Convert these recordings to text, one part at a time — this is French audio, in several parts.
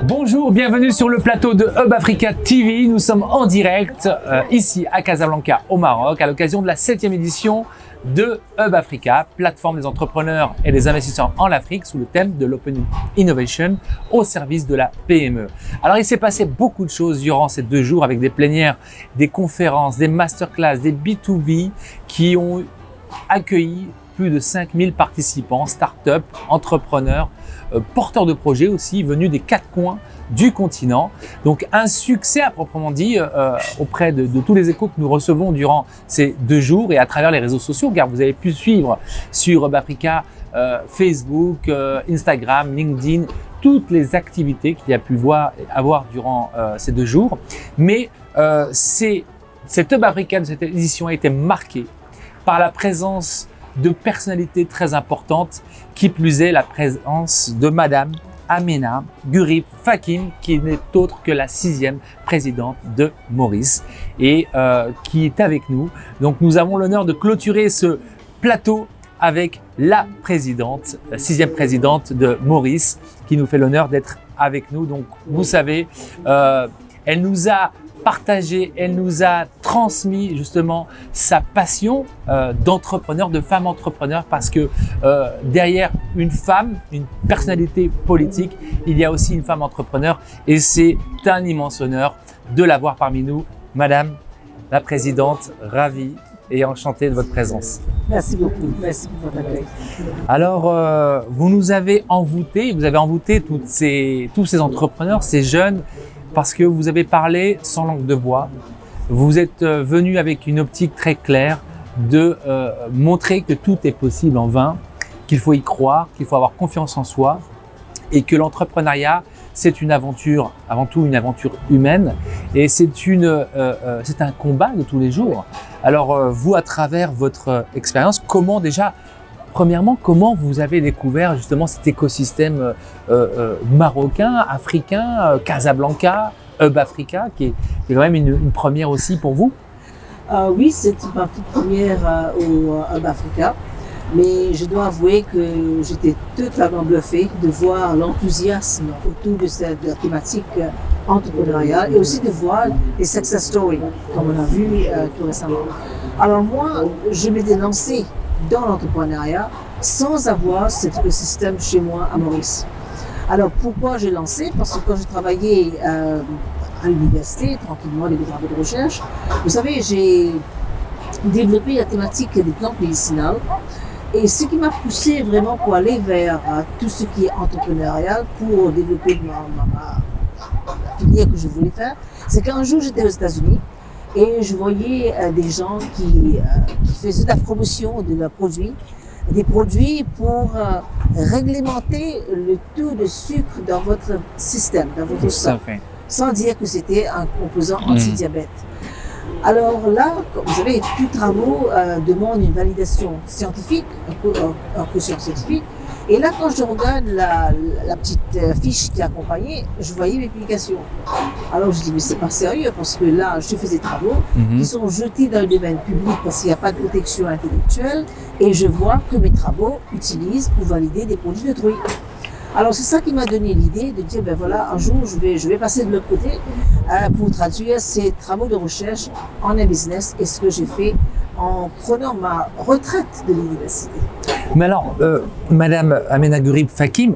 Bonjour, bienvenue sur le plateau de Hub Africa TV. Nous sommes en direct ici à Casablanca au Maroc à l'occasion de la 7e édition de Hub Africa, plateforme des entrepreneurs et des investisseurs en Afrique sous le thème de l'Open Innovation au service de la PME. Alors il s'est passé beaucoup de choses durant ces 2 jours avec des plénières, des conférences, des masterclass, des B2B qui ont accueilli plus de 5000 participants, start-up, entrepreneurs, porteurs de projets aussi, venus des 4 coins du continent. Donc un succès à proprement dit auprès de tous les échos que nous recevons durant ces 2 jours et à travers les réseaux sociaux, car vous avez pu suivre sur Hub Africa, Facebook, Instagram, LinkedIn, toutes les activités qu'il y a pu avoir durant ces 2 jours. Mais cette Hub Africa, cette édition a été marquée par la présence de personnalités très importantes, qui plus est la présence de Madame Amena Gurib Fakim, qui n'est autre que la 6e présidente de Maurice et qui est avec nous. Donc nous avons l'honneur de clôturer ce plateau avec la présidente, la 6e présidente de Maurice, qui nous fait l'honneur d'être avec nous. Donc vous savez, elle nous a partagé, elle nous a transmis justement sa passion d'entrepreneur, de femme entrepreneur, parce que derrière une femme, une personnalité politique, il y a aussi une femme entrepreneur et c'est un immense honneur de l'avoir parmi nous. Madame la présidente, ravie et enchantée de votre présence. Merci beaucoup, merci pour votre accueil. Alors, vous nous avez envoûté, vous avez envoûté tous ces entrepreneurs, ces jeunes, parce que vous avez parlé sans langue de bois. Vous êtes venu avec une optique très claire de montrer que tout est possible en vain, qu'il faut y croire, qu'il faut avoir confiance en soi et que l'entrepreneuriat, c'est une aventure, avant tout une aventure humaine et c'est un combat de tous les jours. Alors vous, à travers votre expérience, premièrement, comment vous avez découvert justement cet écosystème marocain, africain, Casablanca, Hub Africa, qui est quand même une première aussi pour vous? Oui, c'est ma toute première au Hub Africa, mais je dois avouer que j'étais totalement bluffée de voir l'enthousiasme autour de la thématique entrepreneuriale et aussi de voir les success stories, comme on a vu tout récemment. Alors moi, je m'étais lancée dans l'entrepreneuriat sans avoir cet écosystème chez moi à Maurice. Alors pourquoi j'ai lancé? Parce que quand je travaillais à l'université, tranquillement, les travaux de recherche, vous savez, j'ai développé la thématique des plantes médicinales et ce qui m'a poussé vraiment pour aller vers tout ce qui est entrepreneurial, pour développer ma filière que je voulais faire, c'est qu'un jour j'étais aux États-Unis et je voyais des gens qui faisaient de la promotion de leurs produits, des produits pour réglementer le taux de sucre dans votre système, dans votre sang, sans dire que c'était un composant anti-diabète. Alors là, vous savez, tous les travaux demandent une validation scientifique, un quotient scientifique. Et là, quand je regarde la petite fiche qui accompagnait, je voyais mes publications. Alors je dis, mais c'est pas sérieux, parce que là, je fais des travaux qui sont jetés dans le domaine public parce qu'il n'y a pas de protection intellectuelle, et je vois que mes travaux utilisent pour valider des produits d'autrui. Alors c'est ça qui m'a donné l'idée de dire, ben voilà, un jour je vais passer de l'autre côté pour traduire ces travaux de recherche en un business, et ce que j'ai fait en prenant ma retraite de l'université. Mais alors, Madame Amena Gurib Fakim,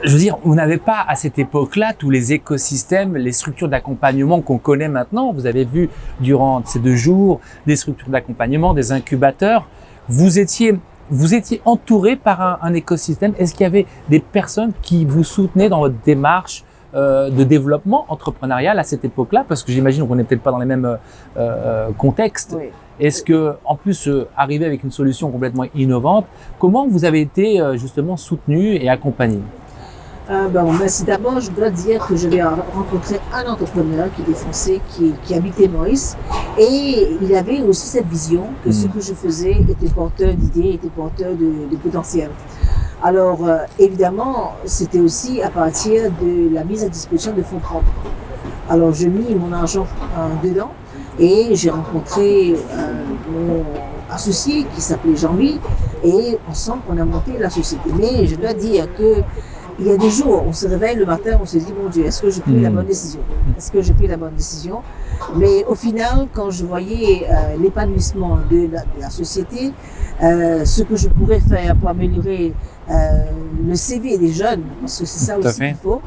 je veux dire, vous n'avez pas à cette époque-là tous les écosystèmes, les structures d'accompagnement qu'on connaît maintenant. Vous avez vu durant ces 2 jours des structures d'accompagnement, des incubateurs. Vous étiez entouré par un écosystème. Est-ce qu'il y avait des personnes qui vous soutenaient dans votre démarche de développement entrepreneurial à cette époque-là? Parce que j'imagine qu'on n'est peut-être pas dans les mêmes contextes. Oui. Est-ce que, en plus, arriver avec une solution complètement innovante, comment vous avez été justement soutenu et accompagné? Merci. D'abord, je dois dire que j'avais rencontré un entrepreneur qui était français, qui habitait Maurice, et il avait aussi cette vision que ce que je faisais était porteur d'idées, était porteur de potentiel. Alors, évidemment, c'était aussi à partir de la mise à disposition de fonds propres. Alors, je mis mon argent dedans, Et j'ai rencontré mon associé qui s'appelait Jean-Louis et ensemble on a monté la société. Mais je dois dire que il y a des jours, on se réveille le matin, on se dit, mon Dieu, est-ce que j'ai pris la bonne décision? Est-ce que j'ai pris la bonne décision? Mais au final, quand je voyais l'épanouissement de la société, ce que je pourrais faire pour améliorer le CV des jeunes, parce que c'est ça aussi qu'il faut,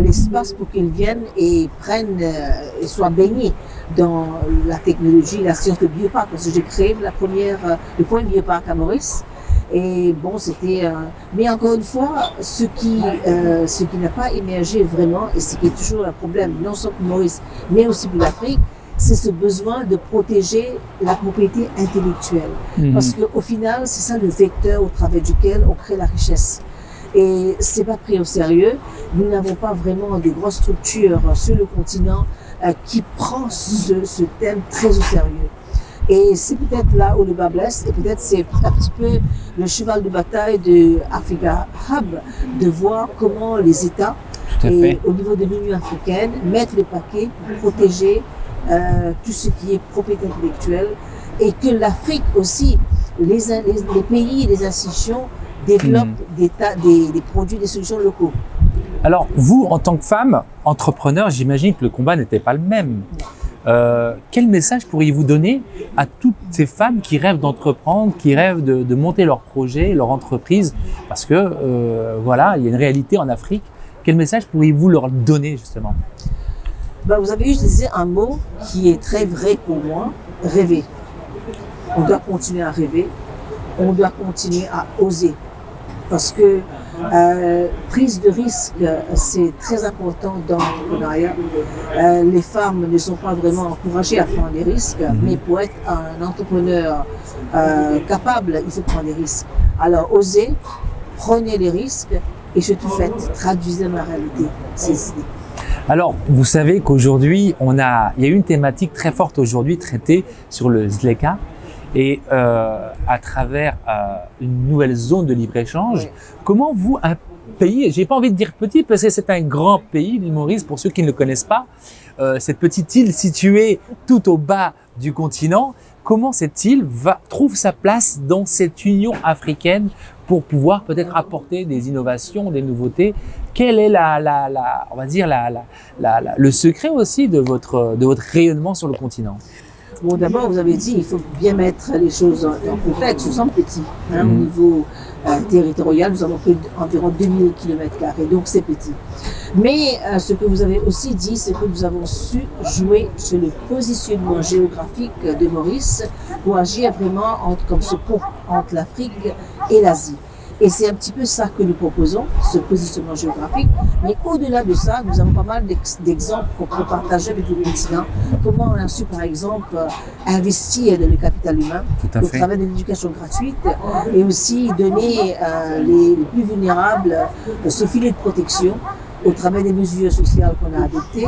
l'espace pour qu'ils viennent et prennent et soient baignés dans la technologie, la science de bioparc, parce que j'ai créé le premier bioparc à Maurice. Et bon, c'était. Mais encore une fois, ce qui n'a pas émergé vraiment, et ce qui est toujours un problème, non seulement pour Maurice, mais aussi pour l'Afrique, c'est ce besoin de protéger la propriété intellectuelle. Parce qu'au final, c'est ça le vecteur au travers duquel on crée la richesse. Et c'est pas pris au sérieux. Nous n'avons pas vraiment de grosses structures sur le continent qui prend ce thème très au sérieux. Et c'est peut-être là où le bas blesse, et peut-être c'est un petit peu le cheval de bataille de Africa Hub, de voir comment les États, et au niveau de l'Union africaine, mettent le paquet pour protéger tout ce qui est propriété intellectuelle, et que l'Afrique aussi, les pays, les institutions développent des produits, des solutions locaux. Alors vous, en tant que femme, entrepreneur, j'imagine que le combat n'était pas le même. Quel message pourriez-vous donner à toutes ces femmes qui rêvent d'entreprendre, qui rêvent de monter leur projet, leur entreprise? Parce que voilà, il y a une réalité en Afrique. Quel message pourriez-vous leur donner justement? Vous avez utilisé un mot qui est très vrai pour moi, rêver. On doit continuer à rêver, on doit continuer à oser. Parce que prise de risque, c'est très important dans l'entrepreneuriat. Les femmes ne sont pas vraiment encouragées à prendre des risques, mais pour être un entrepreneur capable, il faut prendre des risques. Alors, osez, prenez les risques et surtout faites, traduisez dans la réalité ces idées. Alors, vous savez qu'aujourd'hui, il y a une thématique très forte aujourd'hui traitée sur le ZLECA. Et à travers une nouvelle zone de libre-échange, comment vous, un pays, j'ai pas envie de dire petit parce que c'est un grand pays, l'île Maurice, pour ceux qui ne le connaissent pas, cette petite île située tout au bas du continent, comment cette île trouve sa place dans cette Union africaine pour pouvoir peut-être apporter des innovations, des nouveautés? Quel est on va dire le secret aussi de votre rayonnement sur le continent? Bon, d'abord, vous avez dit, il faut bien mettre les choses en contexte. Nous sommes petits. Au niveau territorial, nous avons environ 2000 km², donc c'est petit. Mais ce que vous avez aussi dit, c'est que nous avons su jouer sur le positionnement géographique de Maurice pour agir vraiment comme ce pont entre l'Afrique et l'Asie. Et c'est un petit peu ça que nous proposons, ce positionnement géographique. Mais au-delà de ça, nous avons pas mal d'exemples qu'on peut partager avec le continent. Comment on a su, par exemple, investir dans le capital humain au travers de l'éducation gratuite et aussi donner les plus vulnérables ce filet de protection au travers des mesures sociales qu'on a adoptées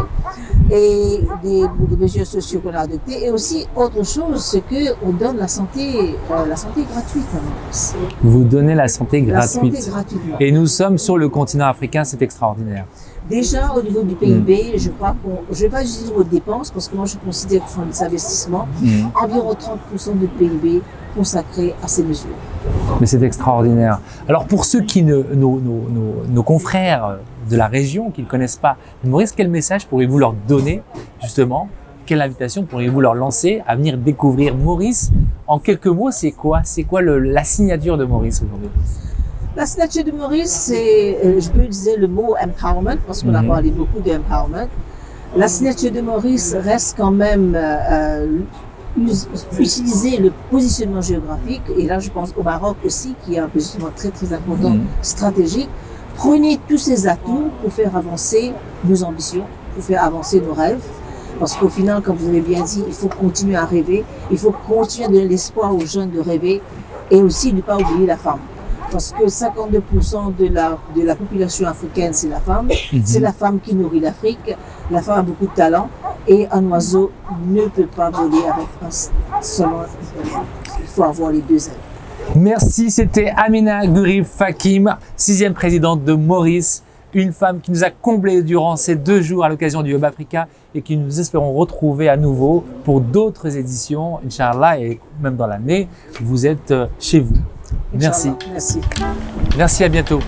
et des mesures sociales qu'on a adoptées. Et aussi, autre chose, c'est qu'on donne la santé gratuite à Maurice. Vous donnez la santé gratuite. La santé gratuitement. Et nous sommes sur le continent africain, c'est extraordinaire. Déjà, au niveau du PIB, je crois je ne vais pas utiliser vos dépenses parce que moi, je considère que ce sont des investissements. Environ 30% de PIB consacré à ces mesures. Mais c'est extraordinaire. Alors, pour ceux qui nos confrères de la région qui ne connaissent pas Maurice, quel message pourriez-vous leur donner justement? Quelle invitation pourriez-vous leur lancer à venir découvrir Maurice? En quelques mots, c'est quoi la signature de Maurice aujourd'hui? La signature de Maurice, c'est, je peux utiliser le mot empowerment parce qu'on a parlé beaucoup d'empowerment. La signature de Maurice reste quand même utiliser le positionnement géographique, et là je pense au Maroc aussi qui a un positionnement très très important, stratégique. Prenez tous ces atouts pour faire avancer nos ambitions, pour faire avancer nos rêves. Parce qu'au final, comme vous avez bien dit, il faut continuer à rêver, il faut continuer à donner l'espoir aux jeunes de rêver et aussi ne pas oublier la femme. Parce que 52% de la population africaine, c'est la femme. C'est la femme qui nourrit l'Afrique. La femme a beaucoup de talent et un oiseau ne peut pas voler avec seulement une aile. Il faut avoir les deux ailes. Merci, c'était Amina Gurib Fakim, 6e présidente de Maurice. une femme qui nous a comblés durant ces 2 jours à l'occasion du Hub Africa et qui nous espérons retrouver à nouveau pour d'autres éditions, Inch'Allah, et même dans l'année, vous êtes chez vous. Merci. Merci. Merci, à bientôt.